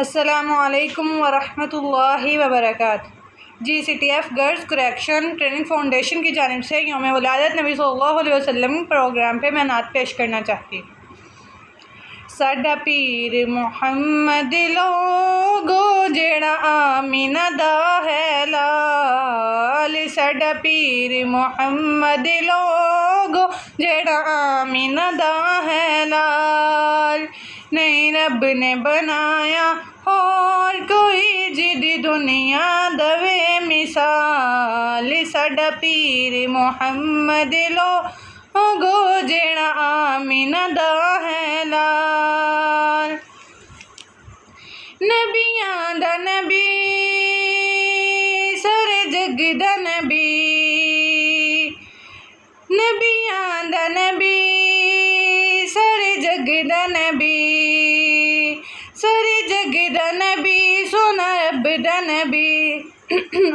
अस्सलामुअलैकुम वरहमतुल्लाहि वबरकातुहू। GCTF girls correction training foundation की जानिब से यौम वलादत नबी सल्लल्लाहु अलैहि वसल्लम प्रोग्राम पे मैं नात पेश करना चाहती हूँ। साडा पीर मुहम्मद लोगो जेड़ा आमीना दा है लाल। साडा पीर मुहम्मद लोगो जेड़ा आमीना दा है लाल। नहीं रब ने बनाया और कोई जिदी दुनिया दवे मिसाल। साडा पीर मुहम्मद लोगो जेड़ा आमीना दा है लाल। नबियां दा नबी सारे जग दा नबी। नबियां दा नबी सारे जग दा नबी। सारे जग दा नबी सोना रब दा नबी।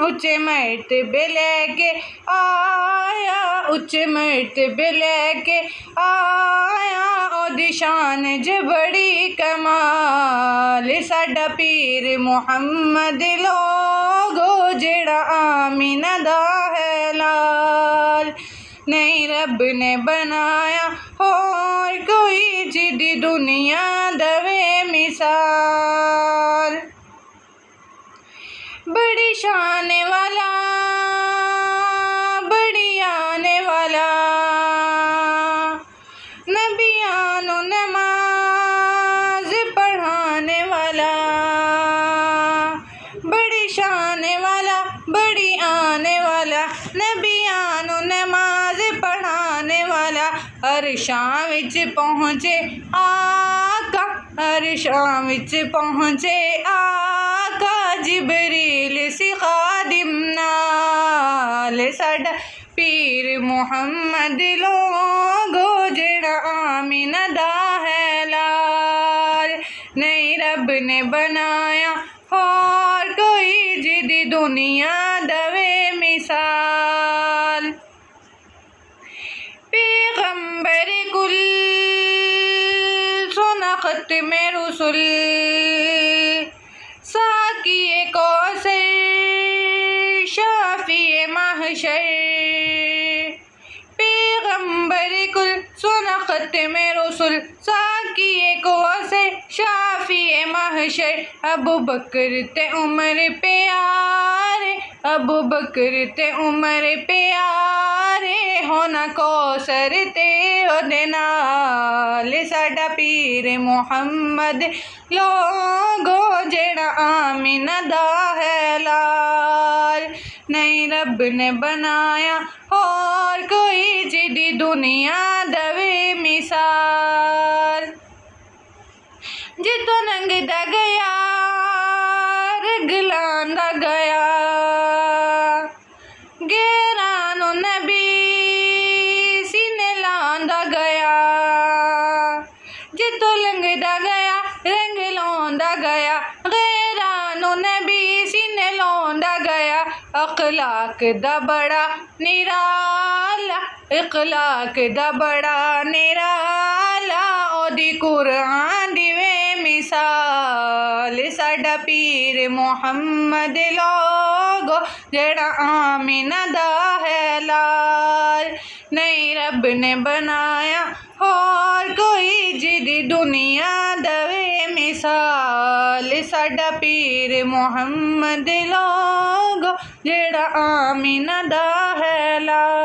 उच्चे मर्तबे लेके आया उच्चे मर्तबे लेके आया ओदी शान ज बड़ी कमाल। साडा पीर मुहम्मद लोगो जेड़ा आमीना दा है लाल। नहीं रब ने बनाया और कोई जिदी दुनिया दवे मिसाल। बड़ी शान वाला बड़ी आने वाला नबियां नु नमाज पढ़ाने वाला। बड़ी शान वाला बड़ी आने वाला नबियां नु नमाज पढ़ाने वाला। हर शाम विच पहुँचे आका हर शाम विच पहुँचे आका जिबरील सी खादिम नाल। साडा पीर मुहम्मद लोगो जेड़ा आमीना दा है लाल। नहीं रब ने बनाया और कोई जिदी दुनिया दवे मिसाल। पैगंबर कुल सोना खत्मे रुसुल साकिए कौसर शाफिए महशर। पैगंबर कुल सोना खत्मे रुसुल साकिए कौसर शाफिए महशर। अबू बकर ते उमर प्यारे अबू बकर ते उमर प्यारे होना कौसर ते ओदे नाल। साडा पीर मुहम्मद लोगो जेड़ा आमीना दा है लाल। नहीं रब ने बनाया और कोई जिदी दुनिया दवे मिसाल। जितो लंघदा गया रगलांदा गया गैरां नू नबी सीने लांदा गया। जितो लंघदा गया रंग लांदा गया गैरां नू नबी सीने लांदा गया। अखलाक दा बड़ा निराला अखलाक दा बड़ा निराला ओदी कुरान दिवे मिसाल। साडा पीर मुहम्मद लोगो जेड़ा आमीना दा है लाल। नहीं रब ने बनाया और कोई जिदी दुनिया दवे मिसाल। साडा पीर मुहम्मद लोगो जेड़ा आमीना दा है लाल।